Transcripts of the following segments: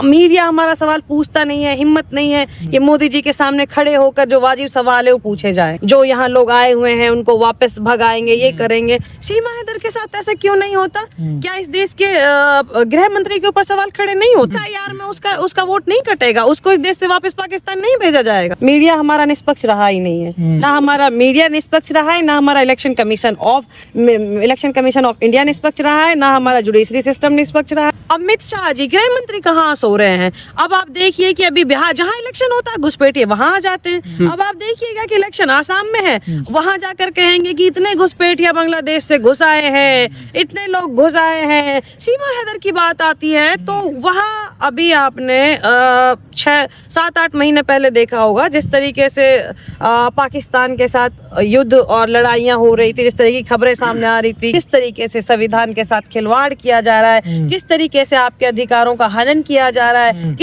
Media हमारा सवाल पूछता नहीं है, हिम्मत नहीं है कि मोदी जी के सामने खड़े होकर जो वाजिब सवाल है वो पूछे जाए। जो यहाँ लोग आए हुए हैं उनको वापस भगाएंगे, ये करेंगे। सीमा हैदर के साथ ऐसा क्यों नहीं होता? क्या इस देश के गृह मंत्री के ऊपर सवाल खड़े नहीं होते? यार में उसका वोट नहीं कटेगा, उसको इस देश से वापस पाकिस्तान नहीं भेजा जाएगा। मीडिया हमारा निष्पक्ष रहा ही नहीं है, ना हमारा मीडिया निष्पक्ष रहा है, ना हमारा इलेक्शन कमीशन ऑफ इंडिया निष्पक्ष रहा है, ना हमारा जुडिशरी सिस्टम निष्पक्ष रहा है। अमित शाह जी गृह मंत्री कहाँ सो रहे हैं? अब आप देखिए कि अभी बिहार जहाँ इलेक्शन होता है घुसपैठिए वहां आ जाते हैं। अब आप देखिएगा कि इलेक्शन आसाम में है, वहां जाकर कहेंगे कि इतने घुसपैठिया बांग्लादेश से घुस आए हैं, इतने लोग घुस आए हैं। सीमा हैदर की बात आती है तो वहां अभी आपने 6-7-8 महीने पहले देखा होगा जिस तरीके से पाकिस्तान के साथ युद्ध और लड़ाइयां हो रही थी, जिस तरह की खबरें सामने आ रही थी, किस तरीके से संविधान के साथ खिलवाड़ किया जा रहा है, किस तरीके से आपके अधिकारों का हनन किया जा रहा है,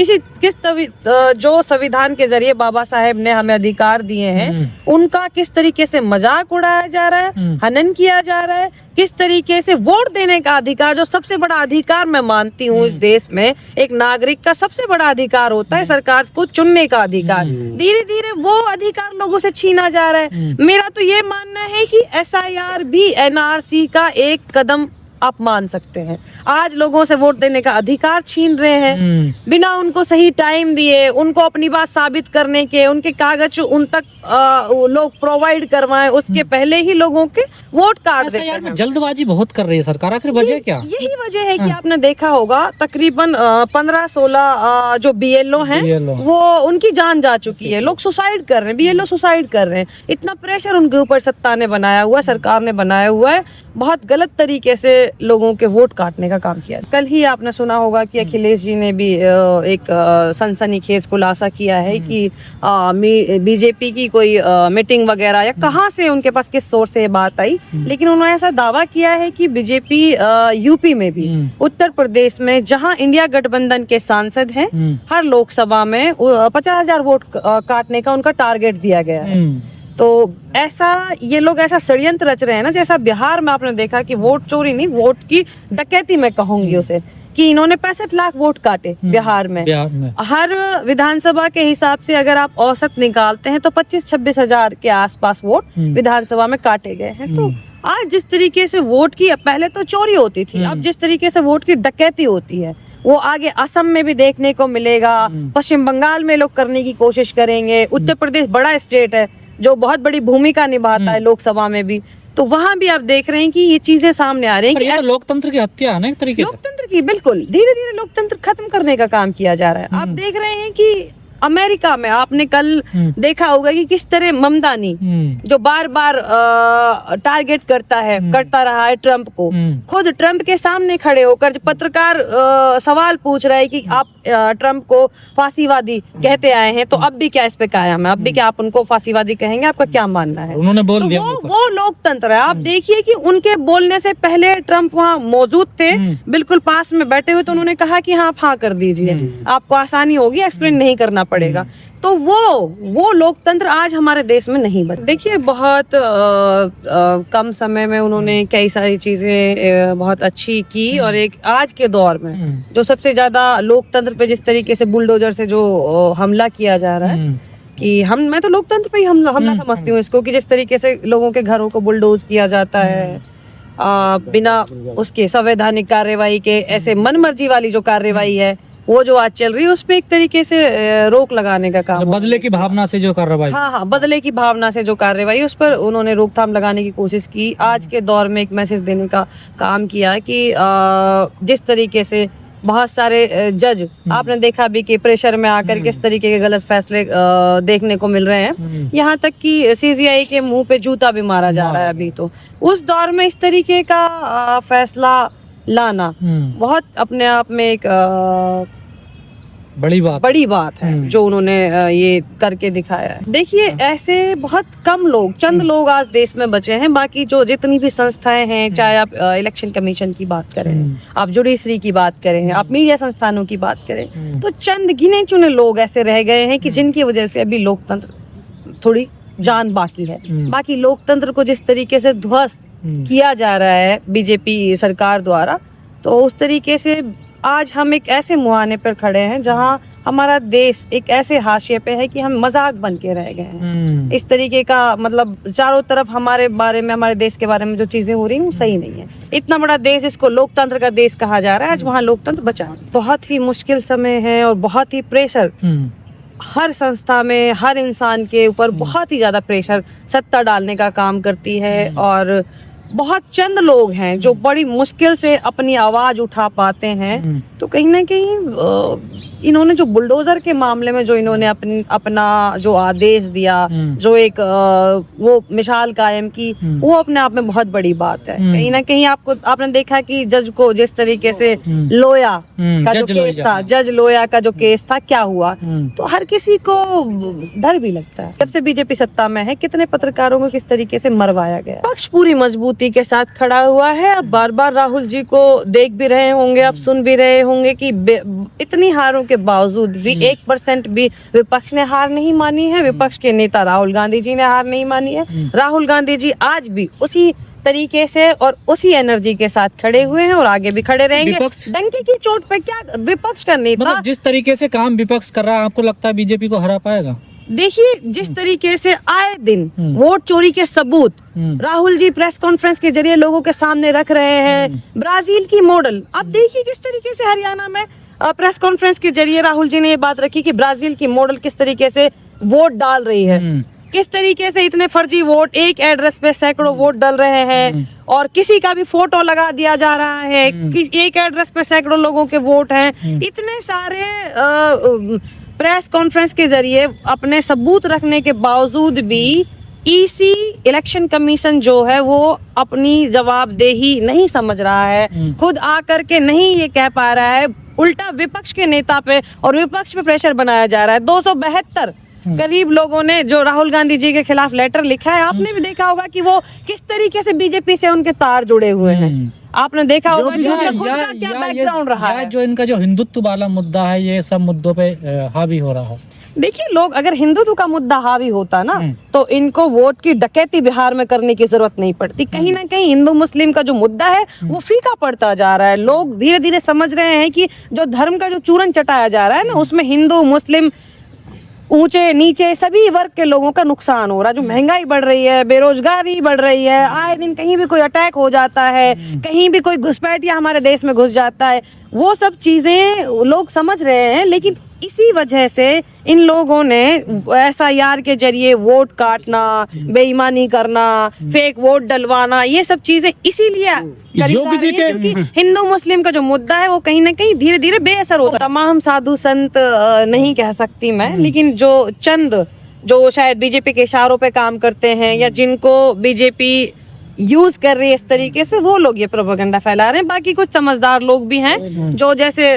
जो संविधान के जरिए बाबा साहेब ने हमें अधिकार दिए हैं उनका किस तरीके से मजाक उड़ाया जा रहा है, हनन किया जा रहा है। किस तरीके से वोट देने का अधिकार, जो सबसे बड़ा अधिकार मैं मानती हूँ इस देश में, एक नागरिक का सबसे बड़ा अधिकार होता है सरकार को चुनने का अधिकार, धीरे धीरे वो अधिकार लोगों से छीना जा रहा है। मेरा तो ये मानना है कि SIR भी NRC का एक कदम आप मान सकते हैं। आज लोगों से वोट देने का अधिकार छीन रहे हैं बिना उनको सही टाइम दिए, उनको अपनी बात साबित करने के, उनके कागज उन तक लोग प्रोवाइड करवाएं, उसके पहले ही लोगों के वोट काट देते हैं। जल्दबाजी बहुत कर रही है सरकार, आखिर वजह क्या? यही वजह है कि आपने देखा होगा तकरीबन 15-16 जो BLO हैं वो उनकी जान जा चुकी है। लोग सुसाइड कर रहे हैं, BLO सुसाइड कर रहे हैं। इतना प्रेशर उनके ऊपर सत्ता ने बनाया हुआ है, सरकार ने बनाया हुआ है। बहुत गलत तरीके से लोगों के वोट काटने का काम किया। कल ही आपने सुना होगा कि अखिलेश जी ने भी एक सनसनीखेज खुलासा किया है कि बीजेपी की कोई मीटिंग वगैरह या कहां से उनके पास किस सोर्स से ये बात आई, लेकिन उन्होंने ऐसा दावा किया है कि बीजेपी यूपी में भी, उत्तर प्रदेश में जहां इंडिया गठबंधन के सांसद हैं, हर लोकसभा में 50,000 वोट काटने का उनका टारगेट दिया गया है। तो ऐसा ये लोग ऐसा षड्यंत्र रच रहे हैं ना, जैसा बिहार में आपने देखा कि वोट चोरी नहीं, वोट की डकैती मैं कहूंगी उसे, कि इन्होंने 65 लाख वोट काटे बिहार में। हर विधानसभा के हिसाब से अगर आप औसत निकालते हैं तो 25-26 हजार के आसपास वोट विधानसभा में काटे गए हैं। तो आज जिस तरीके से वोट की, पहले तो चोरी होती थी, अब जिस तरीके से वोट की डकैती होती है वो आगे असम में भी देखने को मिलेगा, पश्चिम बंगाल में लोग करने की कोशिश करेंगे। उत्तर प्रदेश बड़ा स्टेट है जो बहुत बड़ी भूमिका निभाता है लोकसभा में भी, तो वहां भी आप देख रहे हैं कि ये चीजें सामने आ रही हैं कि ये लोकतंत्र की हत्या है ना एक तरीके से। लोकतंत्र की बिल्कुल धीरे धीरे लोकतंत्र खत्म करने का काम किया जा रहा है। आप देख रहे हैं कि अमेरिका में आपने कल देखा होगा कि किस तरह ममतानी जो बार बार टारगेट करता रहा है ट्रंप को, खुद ट्रंप के सामने खड़े होकर पत्रकार सवाल पूछ रहा है कि आप ट्रंप को फांसीवादी कहते आए हैं, तो अब भी क्या इस पे कायम है? अब भी क्या आप उनको फांसीवादी कहेंगे? आपका क्या मानना है? उन्होंने बोल दिया। वो लोकतंत्र है। आप देखिए कि उनके बोलने से पहले ट्रंप वहाँ मौजूद थे, बिल्कुल पास में बैठे हुए, तो उन्होंने कहा कि हाँ, आप हाँ कर दीजिए, आपको आसानी होगी, एक्सप्लेन नहीं करना पड़ेगा। तो वो लोकतंत्र आज हमारे देश में नहीं बचा। देखिए बहुत कम समय में उन्होंने कई सारी चीजें बहुत अच्छी की, और एक आज के दौर में जो सबसे ज्यादा लोकतंत्र पे जिस तरीके से बुलडोजर से जो हमला किया जा रहा है कि मैं तो लोकतंत्र पे ही हमला समझती हूँ इसको, कि जिस तरीके से लोगों के घरों को बुलडोज किया जाता है बिना उसके संवैधानिक कार्यवाही के, ऐसे मनमर्जी वाली जो कार्यवाही है वो जो आज चल रही है, उस पे एक तरीके से रोक लगाने का काम, बदले की भावना से जो कार्रवाई, हाँ, बदले की भावना से जो कार्रवाई, उस पर उन्होंने रोकथाम लगाने की कोशिश की। आज के दौर में एक मैसेज देने का काम किया कि जिस तरीके से बहुत सारे जज आपने देखा भी कि प्रेशर में आकर किस तरीके के गलत फैसले देखने को मिल रहे हैं, यहाँ तक कि CCI के मुंह पे जूता भी मारा जा रहा है अभी। तो उस दौर में इस तरीके का फैसला लाना बहुत अपने आप में एक बड़ी बात है जो उन्होंने ये करके दिखाया है। देखिए ऐसे बहुत कम लोग, चंद लोग आज देश में बचे हैं। बाकी जो जितनी भी संस्थाएं हैं, चाहे आप इलेक्शन कमीशन की बात करें, आप जुडिशरी की बात करें, आप मीडिया संस्थानों की बात करें, तो चंद गिने चुने लोग ऐसे रह गए हैं कि जिनकी वजह से अभी लोकतंत्र थोड़ी जान बाकी है। बाकी लोकतंत्र को जिस तरीके से ध्वस्त किया जा रहा है बीजेपी सरकार द्वारा, तो उस तरीके से आज हम एक ऐसे मुहाने पर खड़े हैं जहां हमारा देश एक ऐसे हाशिए पे है कि हम मजाक बन के रह गए हैं। इस तरीके का मतलब चारों तरफ हमारे बारे में, हमारे देश के बारे में जो चीजें हो रही हैं वो सही नहीं है। इतना बड़ा देश, इसको लोकतंत्र का देश कहा जा रहा है, आज वहाँ लोकतंत्र बचा। बहुत ही मुश्किल समय है और बहुत ही प्रेशर हर संस्था में, हर इंसान के ऊपर बहुत ही ज्यादा प्रेशर सत्ता डालने का काम करती है। और बहुत चंद लोग हैं जो बड़ी मुश्किल से अपनी आवाज उठा पाते हैं। तो कहीं ना कहीं इन्होंने जो बुलडोजर के मामले में जो इन्होंने अपना जो आदेश दिया, जो एक वो मिसाल कायम की, वो अपने आप में बहुत बड़ी बात है। कहीं ना कहीं आपने देखा कि जज को जिस तरीके से लोया का जो केस था, जज लोया का जो केस था, क्या हुआ, तो हर किसी को डर भी लगता है। जब से बीजेपी सत्ता में है, कितने पत्रकारों को किस तरीके से मरवाया गया। पक्ष पूरी मजबूती के साथ खड़ा हुआ है। अब बार बार राहुल जी को देख भी रहे होंगे, अब सुन भी रहे होंगे कि इतनी हारों के बावजूद भी 1% भी विपक्ष ने हार नहीं मानी है। विपक्ष के नेता राहुल गांधी जी ने हार नहीं मानी है। राहुल गांधी जी आज भी उसी तरीके से और उसी एनर्जी के साथ खड़े हुए हैं और आगे भी खड़े रहेंगे। डंके की चोट पे क्या विपक्ष का नेता, मतलब जिस तरीके से काम विपक्ष कर रहा है, आपको लगता है बीजेपी को हरा पाएगा? देखिए, जिस तरीके से आए दिन वोट चोरी के सबूत राहुल जी प्रेस कॉन्फ्रेंस के जरिए लोगों के सामने रख रहे हैं। ब्राजील की मॉडल आप देखिए किस तरीके से हरियाणा में प्रेस कॉन्फ्रेंस के जरिए राहुल जी ने ये बात रखी कि ब्राजील की मॉडल किस तरीके से वोट डाल रही है, किस तरीके से इतने फर्जी वोट, एक एड्रेस पे सैकड़ों वोट डल रहे हैं और किसी का भी फोटो लगा दिया जा रहा है कि एक एड्रेस पे सैकड़ों लोगों के वोट हैं। इतने सारे प्रेस कॉन्फ्रेंस के जरिए अपने सबूत रखने के बावजूद भी ईसी इलेक्शन कमीशन जो है वो अपनी जवाबदेही नहीं समझ रहा है, खुद आकर के नहीं ये कह पा रहा है। उल्टा विपक्ष के नेता पे और विपक्ष पे प्रेशर बनाया जा रहा है। 272 करीब लोगों ने जो राहुल गांधी जी के खिलाफ लेटर लिखा है, आपने भी देखा होगा कि वो किस तरीके से बीजेपी से उनके तार जुड़े हुए हैं। आपने देखा होगा कि उनका खुद का क्या बैकग्राउंड रहा है। जो इनका जो हिंदुत्व वाला मुद्दा है, ये सब मुद्दों पे हावी हो रहा है। देखिए, लोग अगर हिंदुत्व का मुद्दा हावी होता ना तो इनको वोट की डकैती बिहार में करने की जरूरत नहीं पड़ती। कहीं ना कहीं हिंदू मुस्लिम का जो मुद्दा है वो फीका पड़ता जा रहा है। लोग धीरे धीरे समझ रहे हैं कि जो धर्म का जो चूरन चटाया जा रहा है ना, उसमें हिंदू मुस्लिम ऊंचे नीचे सभी वर्ग के लोगों का नुकसान हो रहा है। जो महंगाई बढ़ रही है, बेरोजगारी बढ़ रही है, आए दिन कहीं भी कोई अटैक हो जाता है, कहीं भी कोई घुसपैठिया हमारे देश में घुस जाता है, वो सब चीजें लोग समझ रहे हैं। लेकिन इसी वजह से इन लोगों ने SIR के जरिए वोट काटना, बेईमानी करना, फेक वोट डलवाना, ये सब चीजें इसीलिए क्योंकि हिंदू मुस्लिम का जो मुद्दा है वो कहीं ना कहीं धीरे धीरे बेअसर होता है। तमाम साधु संत नहीं कह सकती मैं, लेकिन जो चंद जो शायद बीजेपी के इशारों पे काम करते हैं या जिनको बीजेपी यूज कर रही है इस तरीके से, वो लोग ये प्रोपेगेंडा फैला रहे हैं। बाकी कुछ समझदार लोग भी हैं जो जैसे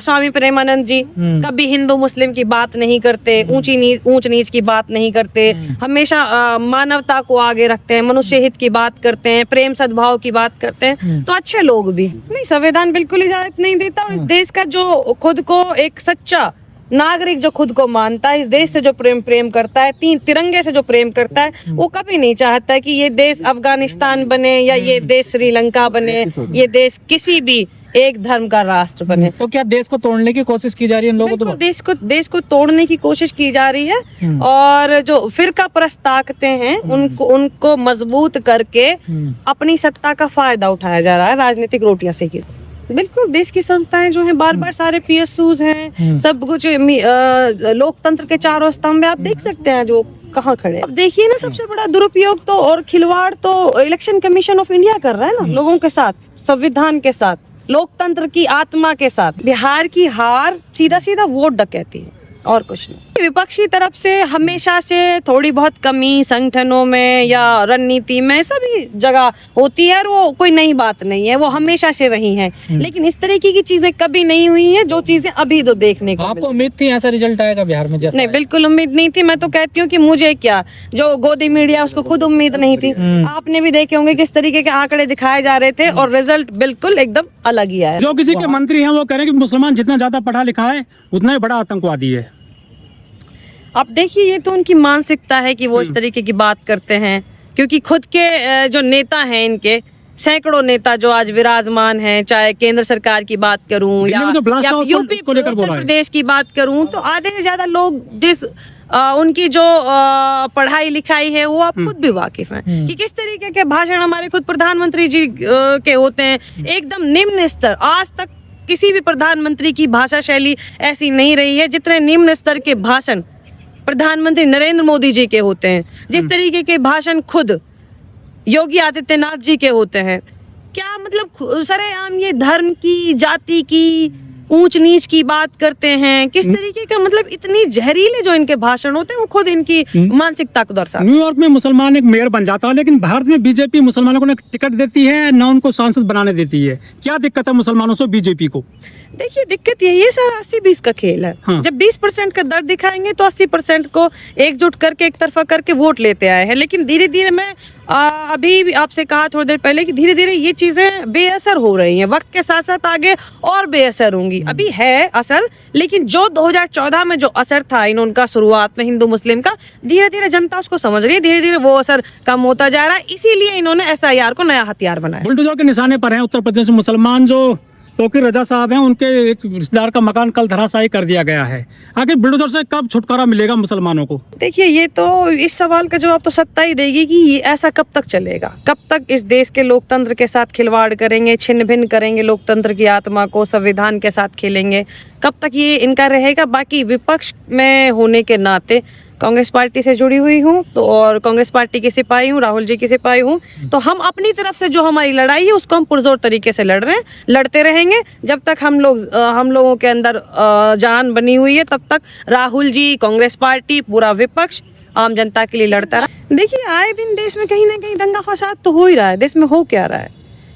स्वामी प्रेमानंद जी कभी हिंदू मुस्लिम की बात नहीं करते, ऊंच नीच की बात नहीं करते, हमेशा मानवता को आगे रखते हैं, मनुष्य हित की बात करते हैं, प्रेम सद्भाव की बात करते हैं। तो अच्छे लोग भी नहीं, संविधान बिल्कुल इजाजत नहीं देता। और इस देश का जो खुद को एक सच्चा नागरिक जो खुद को मानता है, इस देश से जो प्रेम करता है, तिरंगे से जो प्रेम करता है, वो कभी नहीं चाहता है कि ये देश अफगानिस्तान बने या ये देश श्रीलंका बने, ये देश किसी भी एक धर्म का राष्ट्र बने। तो क्या देश को तोड़ने की कोशिश की जा रही है इन लोगों को? देश को तोड़ने की कोशिश की जा रही है और जो फिरका परस्त ताकतें हैं उनको मजबूत करके अपनी सत्ता का फायदा उठाया जा रहा है राजनीतिक रोटियां सेकी। बिल्कुल, देश की संस्थाएं जो हैं बार बार सारे PSUs हैं, सब कुछ लोकतंत्र के चारों स्तंभ आप देख सकते हैं जो कहाँ खड़े। अब देखिए ना, सबसे बड़ा दुरुपयोग तो और खिलवाड़ तो इलेक्शन कमीशन ऑफ इंडिया कर रहा है ना लोगों के साथ, संविधान के साथ, लोकतंत्र की आत्मा के साथ। बिहार की हार सीधा सीधा वोट डकैती है और कुछ नहीं। विपक्षी तरफ से हमेशा से थोड़ी बहुत कमी संगठनों में या रणनीति में सभी जगह होती है और वो कोई नई बात नहीं है, वो हमेशा से रही है। लेकिन इस तरीके की चीजें कभी नहीं हुई हैं जो चीजें अभी तो देखने को। आपको उम्मीद थी ऐसा रिजल्ट आएगा बिहार में? जैसा नहीं, बिल्कुल उम्मीद नहीं थी। मैं तो कहती हूँ कि मुझे क्या, जो गोदी मीडिया उसको खुद उम्मीद नहीं थी। आपने भी देखे होंगे किस तरीके के आंकड़े दिखाए जा रहे थे और रिजल्ट बिल्कुल एकदम अलग ही आया। जो किसी के मंत्री हैं वो कह रहे हैं कि मुसलमान जितना ज्यादा पढ़ा लिखा है उतना ही बड़ा आतंकवादी है। अब देखिए, ये तो उनकी मानसिकता है कि वो इस तरीके की बात करते हैं, क्योंकि खुद के जो नेता हैं इनके सैकड़ों नेता जो आज विराजमान हैं, चाहे केंद्र सरकार की बात करूं दिल्ली या में जो blast हुआ, उसको यूपी लेकर बोला उत्तर है। प्रदेश की बात करूं, तो आधे से ज्यादा लोग जिस उनकी जो पढ़ाई लिखाई है वो आप खुद भी वाकिफ हैं कि किस तरीके के भाषण हमारे खुद प्रधानमंत्री जी के होते हैं, एकदम निम्न स्तर। आज तक किसी भी प्रधानमंत्री की भाषा शैली ऐसी नहीं रही है जितने निम्न स्तर के भाषण प्रधानमंत्री नरेंद्र मोदी जी के होते हैं, जिस तरीके के भाषण खुद योगी आदित्यनाथ जी के होते हैं। क्या मतलब सरेआम ये धर्म की, जाति की, ऊंच नीच की बात करते हैं, किस तरीके का, मतलब इतनी जहरीले जो इनके भाषण होते हैं वो खुद इनकी मानसिकता को दर्शाते हैं। न्यूयॉर्क में मुसलमान एक मेयर बन जाता है, लेकिन भारत में बीजेपी मुसलमानों को ना टिकट देती है ना उनको सांसद बनाने देती है। क्या दिक्कत है मुसलमानों से बीजेपी को? देखिए दिक्कत यही है सर, 80-20 का खेल है। हाँ। जब 20% का दर दिखाएंगे तो 80% को एकजुट करके एक तरफा करके वोट लेते आए हैं, लेकिन धीरे धीरे मैं अभी भी आपसे कहा थोड़ी देर पहले कि धीरे धीरे ये चीजें बेअसर हो रही हैं, वक्त के साथ साथ आगे और बेअसर होंगी। अभी है असर, लेकिन जो 2014 में जो असर था इनका शुरुआत में हिंदू मुस्लिम का, धीरे धीरे जनता उसको समझ रही है, धीरे धीरे वो असर कम होता जा रहा है। इसीलिए इन्होंने SIR को नया हथियार बनाया। बुलडोजर के निशाने पर हैं उत्तर प्रदेश में मुसलमान। जो तौकीर रजा साहब हैं, उनके एक रिश्तेदार का मकान कल धराशायी कर दिया गया है। आखिर बुलडोजर से कब छुटकारा मिलेगा मुसलमानों को? देखिए ये तो, इस सवाल का जवाब तो सत्ता ही देगी कि ये ऐसा कब तक चलेगा, कब तक इस देश के लोकतंत्र के साथ खिलवाड़ करेंगे, छिन्न भिन्न करेंगे लोकतंत्र की आत्मा को, संविधान के साथ खेलेंगे, कब तक ये इनका रहेगा। बाकी विपक्ष में होने के नाते कांग्रेस पार्टी से जुड़ी हुई हूँ तो, और कांग्रेस पार्टी की सिपाही हूँ, राहुल जी की सिपाही हूँ, तो हम अपनी तरफ से जो हमारी लड़ाई है उसको हम पुरजोर तरीके से लड़ रहे हैं, लड़ते रहेंगे जब तक हम लोगों के अंदर जान बनी हुई है, तब तक राहुल जी, कांग्रेस पार्टी, पूरा विपक्ष आम जनता के लिए लड़ता रहा। देखिए आए दिन देश में कहीं ना कहीं दंगा फसाद तो हो ही रहा है। देश में हो क्या रहा है?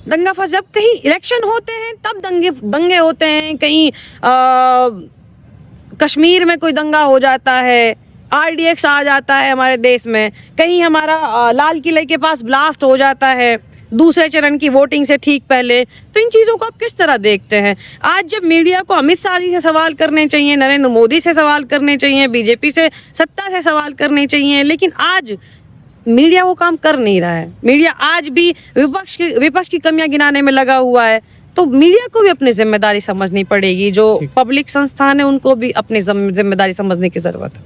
दंगा फसाद, जब कहीं इलेक्शन होते हैं तब दंगे होते हैं, कहीं कश्मीर में कोई दंगा हो जाता है, RDX आ जाता है हमारे देश में, कहीं हमारा लाल किले के पास ब्लास्ट हो जाता है दूसरे चरण की वोटिंग से ठीक पहले। तो इन चीज़ों को आप किस तरह देखते हैं? आज जब मीडिया को अमित शाह जी से सवाल करने चाहिए, नरेंद्र मोदी से सवाल करने चाहिए, बीजेपी से, सत्ता से सवाल करने चाहिए, लेकिन आज मीडिया वो काम कर नहीं रहा है। मीडिया आज भी विपक्ष की कमियां गिनाने में लगा हुआ है। तो मीडिया को भी अपनी जिम्मेदारी समझनी पड़ेगी, जो पब्लिक संस्थान है उनको भी अपनी जिम्मेदारी समझने की जरूरत है।